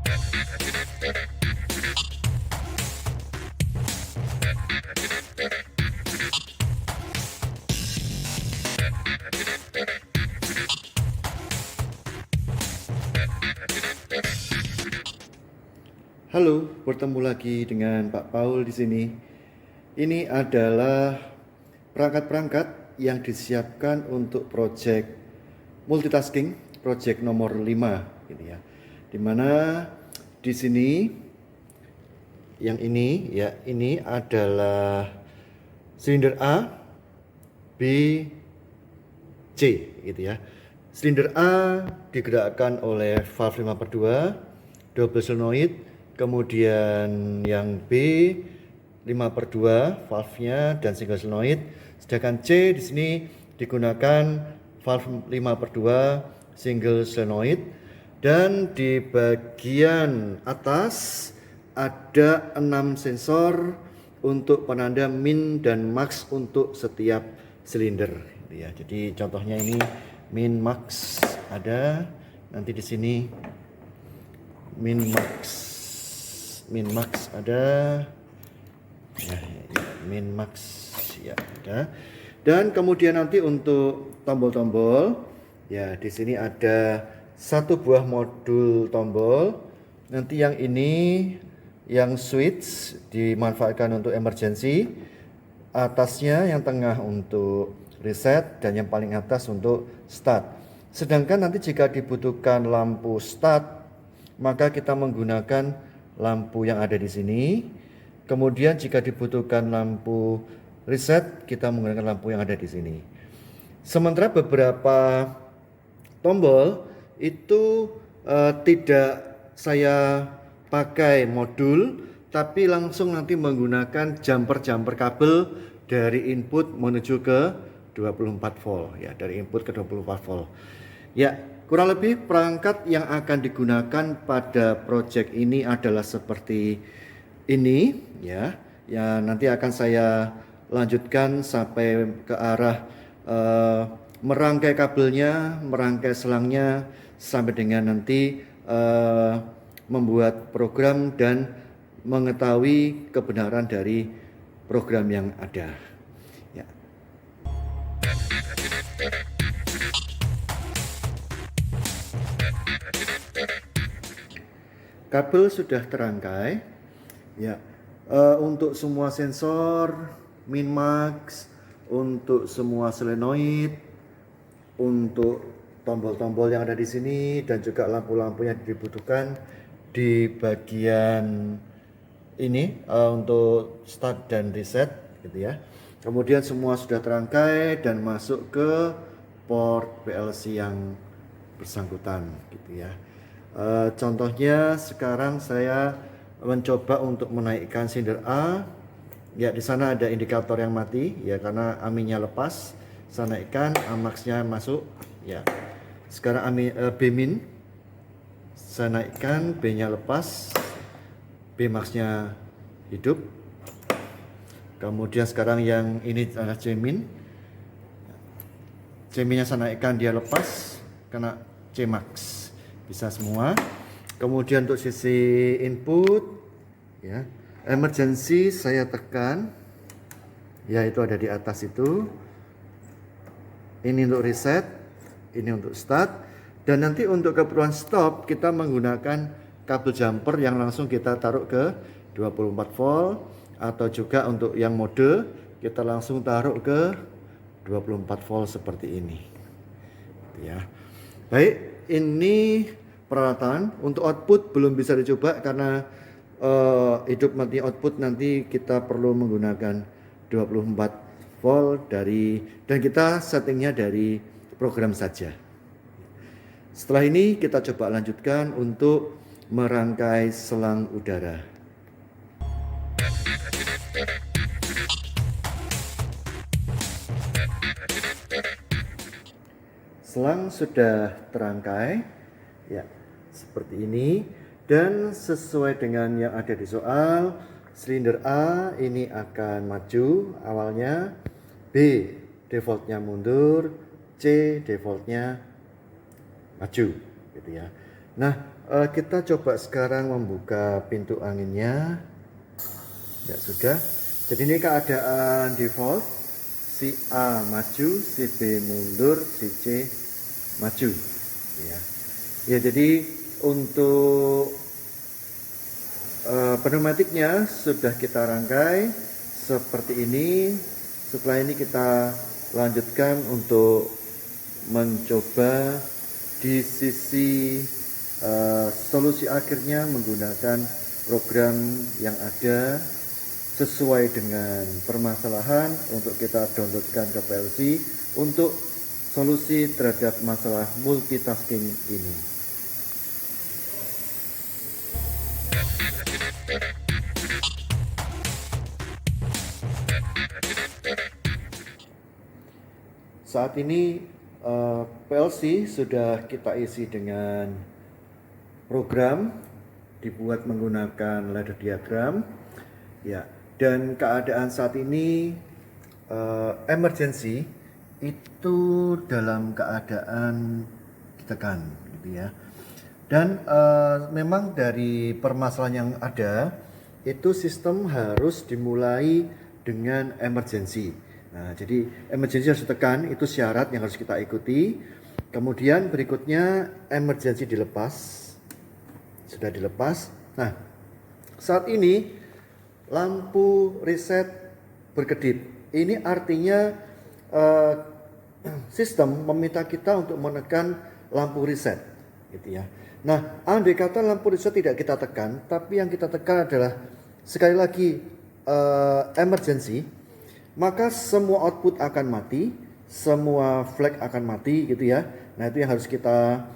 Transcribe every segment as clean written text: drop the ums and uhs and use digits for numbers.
Halo, bertemu lagi dengan Pak Paul di sini. Ini adalah perangkat-perangkat yang disiapkan untuk project multitasking, project nomor 5 gitu ya. Dimana di sini yang ini ya, ini adalah silinder A, B, C gitu ya. Silinder A digerakkan oleh valve 5/2 double solenoid, kemudian yang B 5/2 valve-nya dan single solenoid, sedangkan C di sini digunakan valve 5/2 single solenoid, dan di bagian atas ada 6 sensor untuk penanda min dan max untuk setiap silinder ya. Jadi contohnya ini min max ada, nanti di sini min max ada ya, min max ya ada. Dan kemudian nanti untuk tombol-tombol ya, di sini ada satu buah modul tombol. Nanti yang ini yang switch dimanfaatkan untuk emergency, atasnya yang tengah untuk reset, dan yang paling atas untuk start. Sedangkan nanti jika dibutuhkan lampu start, maka kita menggunakan lampu yang ada di sini. Kemudian jika dibutuhkan lampu reset, kita menggunakan lampu yang ada di sini. Sementara beberapa tombol itu tidak saya pakai modul, tapi langsung nanti menggunakan jumper kabel dari input menuju ke 24 volt ya, dari input ke 24 volt. Ya, kurang lebih perangkat yang akan digunakan pada project ini adalah seperti ini ya. Ya, nanti akan saya lanjutkan sampai ke arah merangkai kabelnya, merangkai selangnya, sampai dengan nanti membuat program dan mengetahui kebenaran dari program yang ada. Ya. Kabel sudah terangkai. Ya. Untuk semua sensor, min max, untuk semua solenoid, untuk tombol-tombol yang ada di sini, dan juga lampu-lampu yang dibutuhkan di bagian ini untuk start dan reset gitu ya. Kemudian semua sudah terangkai dan masuk ke port PLC yang bersangkutan gitu ya. Contohnya sekarang saya mencoba untuk menaikkan silinder A. Ya, di sana ada indikator yang mati ya, karena aminnya lepas. Saya naikkan, amaxnya masuk ya. Sekarang B min saya naikkan, B-nya lepas, B max-nya hidup. Kemudian sekarang yang ini adalah C min. C min-nya saya naikkan, dia lepas, kena C max. Bisa semua. Kemudian untuk sisi input ya, emergency saya tekan ya, itu ada di atas itu. Ini untuk reset, ini untuk start, dan nanti untuk keperluan stop kita menggunakan kabel jumper yang langsung kita taruh ke 24 volt, atau juga untuk yang mode kita langsung taruh ke 24 volt seperti ini ya. Baik, ini peralatan. Untuk output belum bisa dicoba karena hidup mati output nanti kita perlu menggunakan 24 volt dari, dan kita settingnya dari program saja. Setelah ini kita coba lanjutkan untuk merangkai selang udara. Selang sudah terangkai ya, seperti ini, dan sesuai dengan yang ada di soal, silinder A ini akan maju awalnya, B defaultnya mundur, C defaultnya maju gitu ya. Nah, Kita coba sekarang membuka pintu anginnya. Ya sudah. Jadi ini keadaan default. Si A maju, si B mundur, si C maju. Ya. Ya, jadi untuk pneumatiknya sudah kita rangkai seperti ini. Setelah ini kita lanjutkan untuk mencoba di sisi solusi akhirnya menggunakan program yang ada sesuai dengan permasalahan untuk kita downloadkan ke PLC untuk solusi terhadap masalah multitasking ini. Saat ini PLC sudah kita isi dengan program dibuat menggunakan ladder diagram, ya. Dan keadaan saat ini emergency itu dalam keadaan ditekan, gitu ya. Dan memang dari permasalahan yang ada itu sistem harus dimulai dengan emergency. Nah, jadi emergency harus ditekan, itu syarat yang harus kita ikuti. Kemudian berikutnya emergency dilepas. Sudah dilepas. Nah, saat ini lampu reset berkedip. Ini artinya sistem meminta kita untuk menekan lampu reset, gitu ya. Nah, andai kata lampu reset tidak kita tekan, tapi yang kita tekan adalah sekali lagi emergency, maka semua output akan mati, semua flag akan mati, gitu ya. Nah, itu yang harus kita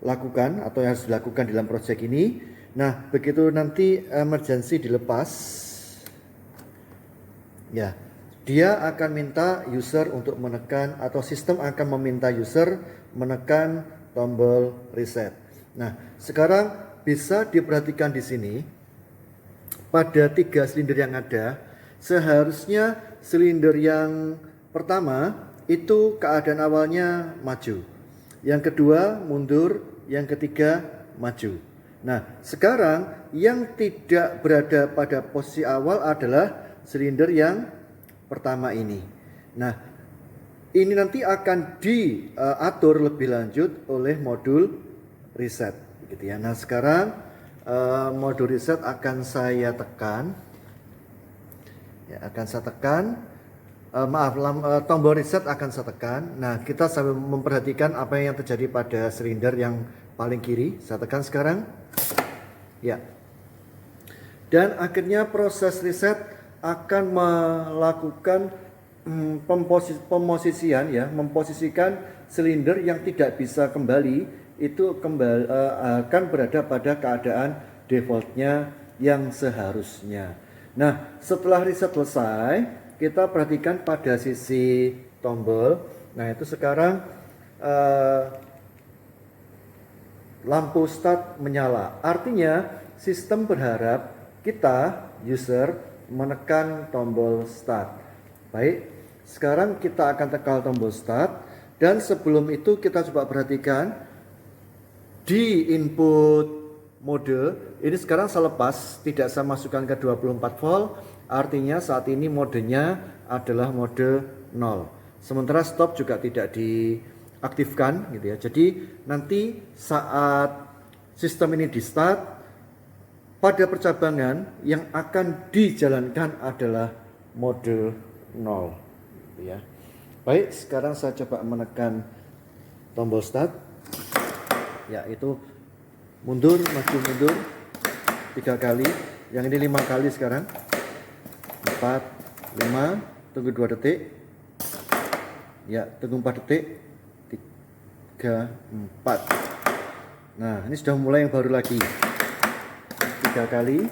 lakukan atau yang harus dilakukan dalam proyek ini. Nah, begitu nanti emergency dilepas, ya, dia akan minta user untuk menekan, atau sistem akan meminta user menekan tombol reset. Nah, sekarang bisa diperhatikan di sini pada 3 silinder yang ada, seharusnya silinder yang pertama itu keadaan awalnya maju, yang kedua mundur, yang ketiga maju. Nah, sekarang yang tidak berada pada posisi awal adalah silinder yang pertama ini. Nah, ini nanti akan diatur lebih lanjut oleh modul reset, gitu ya. Nah, sekarang modul reset akan saya tekan. Ya, akan saya tekan. Tombol reset akan saya tekan. Nah, kita sambil memperhatikan apa yang terjadi pada silinder yang paling kiri. Saya tekan sekarang. Ya. Dan akhirnya proses reset akan melakukan pemosisian, ya, memposisikan silinder yang tidak bisa kembali itu akan berada pada keadaan defaultnya yang seharusnya. Nah, setelah reset selesai, kita perhatikan pada sisi tombol. Nah, itu sekarang lampu start menyala. Artinya sistem berharap kita user menekan tombol start. Baik, sekarang kita akan tekan tombol start. Dan sebelum itu kita coba perhatikan di input mode ini sekarang saya lepas, tidak saya masukkan ke 24 volt. Artinya saat ini modenya adalah mode 0. Sementara stop juga tidak diaktifkan, gitu ya. Jadi nanti saat sistem ini di start, pada percabangan yang akan dijalankan adalah mode 0, gitu ya. Baik, sekarang saya coba menekan tombol start. Ya, itu mundur, maju, mundur 3 kali. Yang ini 5 kali sekarang. 4, 5, tunggu 2 detik. Ya, tunggu 4 detik. 3, 4. Nah, ini sudah mulai yang baru lagi. 3 kali.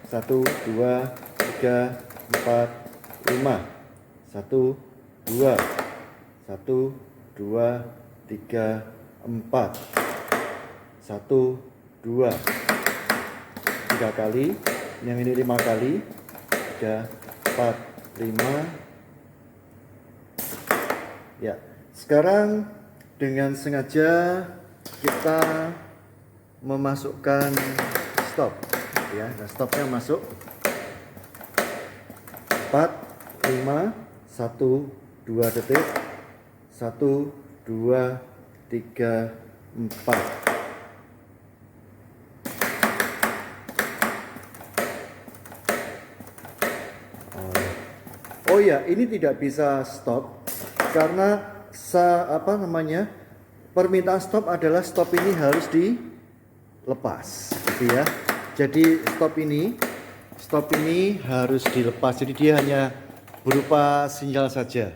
1, 2, 3, 4, 5. 1, 2. 1, 2, 3, 4. 1, 2. 3 kali. Yang ini 5 kali. 3, 4, 5. Ya, sekarang dengan sengaja kita memasukkan stop ya. Nah, stopnya masuk 4 5 1 2 detik 1 2 3 4. Oh ya, ini tidak bisa stop karena permintaan stop adalah stop ini harus dilepas, gitu ya. Jadi stop ini harus dilepas. Jadi dia hanya berupa sinyal saja.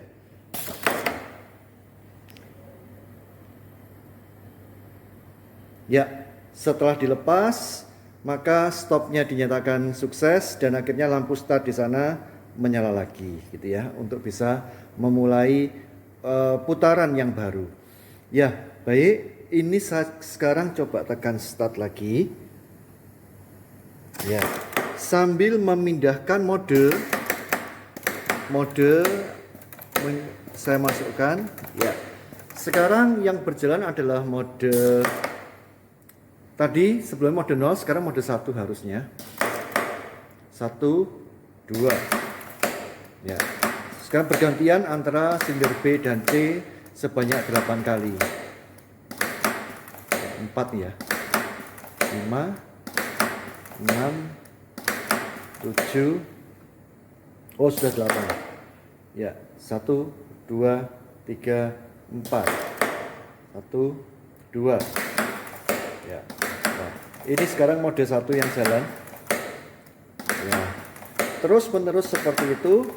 Ya, setelah dilepas maka stopnya dinyatakan sukses dan akhirnya lampu start di sana menyala lagi, gitu ya, untuk bisa memulai putaran yang baru. Ya, baik, ini sekarang coba tekan start lagi. Ya, sambil memindahkan mode saya masukkan. Ya, sekarang yang berjalan adalah mode tadi sebelum mode 0, sekarang mode 1 harusnya. 1 2. Ya. Sekarang bergantian antara silinder B dan C sebanyak 8 kali. 4 ya. 5 6 7. Oh, sudah 8. Ya, 1 2 3 4. 1 2. Ya. Nah, ini sekarang mode 1 yang jalan. Ya. Terus menerus seperti itu.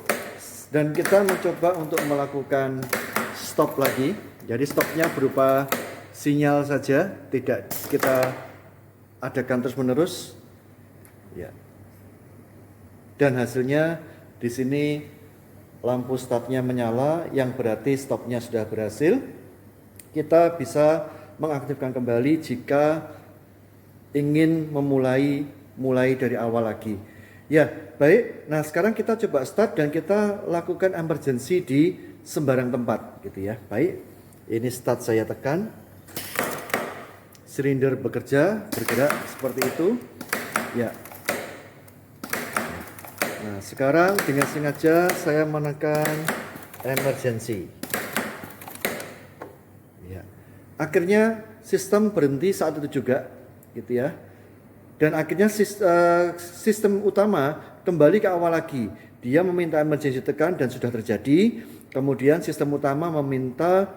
Dan kita mencoba untuk melakukan stop lagi. Jadi stopnya berupa sinyal saja, tidak kita adakan terus menerus. Ya. Dan hasilnya di sini lampu startnya menyala, yang berarti stopnya sudah berhasil. Kita bisa mengaktifkan kembali jika ingin memulai dari awal lagi. Ya, baik. Nah, sekarang kita coba start dan kita lakukan emergency di sembarang tempat, gitu ya. Baik. Ini start saya tekan. Silinder bergerak seperti itu. Ya. Nah, sekarang dengan sengaja saya menekan emergency. Ya. Akhirnya sistem berhenti saat itu juga, gitu ya. Dan akhirnya sistem utama kembali ke awal lagi. Dia meminta emergency tekan dan sudah terjadi. Kemudian sistem utama meminta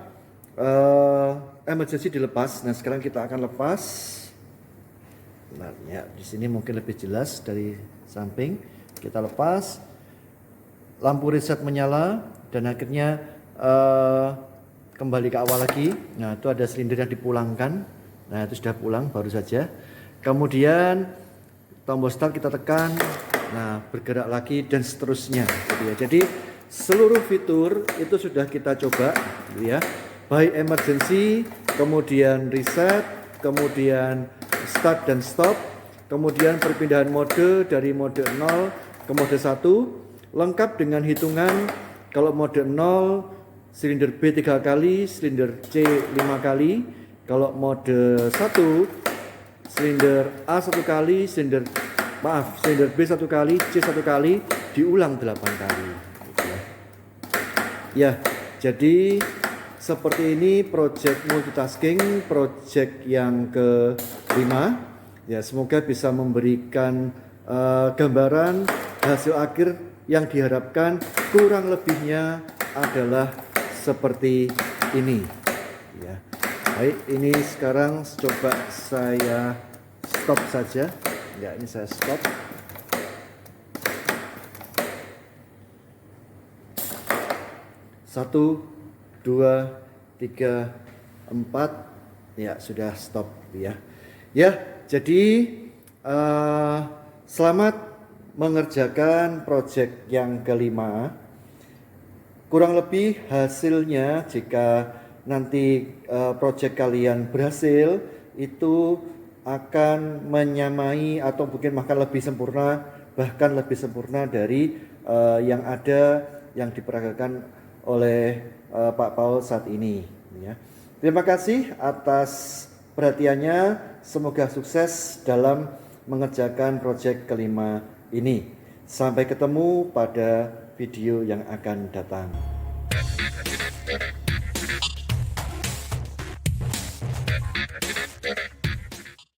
emergency dilepas. Nah, sekarang kita akan lepas. Nah, ya, di sini mungkin lebih jelas dari samping. Kita lepas. Lampu reset menyala dan akhirnya kembali ke awal lagi. Nah, itu ada silinder yang dipulangkan. Nah, itu sudah pulang baru saja. Kemudian tombol start kita tekan, nah bergerak lagi dan seterusnya, gitu ya. Jadi seluruh fitur itu sudah kita coba, gitu ya. Baik emergency, kemudian reset, kemudian start dan stop, kemudian perpindahan mode dari mode 0 ke mode 1, lengkap dengan hitungan. Kalau mode 0 silinder B 3 kali, silinder C 5 kali. Kalau mode 1 silinder A 1 kali, silinder B 1 kali, C 1 kali, diulang 8 kali. Ya, jadi seperti ini project multitasking, project yang ke-5. Ya, semoga bisa memberikan gambaran hasil akhir yang diharapkan. Kurang lebihnya adalah seperti ini. Ya. Baik, ini sekarang coba saya stop saja. Ya, ini saya stop. Satu, 2, 3, 4. Ya, sudah stop ya. Ya, jadi selamat mengerjakan project yang ke-5. Kurang lebih hasilnya jika nanti project kalian berhasil itu akan menyamai atau mungkin bahkan lebih sempurna dari yang ada yang diperagakan oleh Pak Paul saat ini ya. Terima kasih atas perhatiannya. Semoga sukses dalam mengerjakan proyek kelima ini. Sampai ketemu pada video yang akan datang.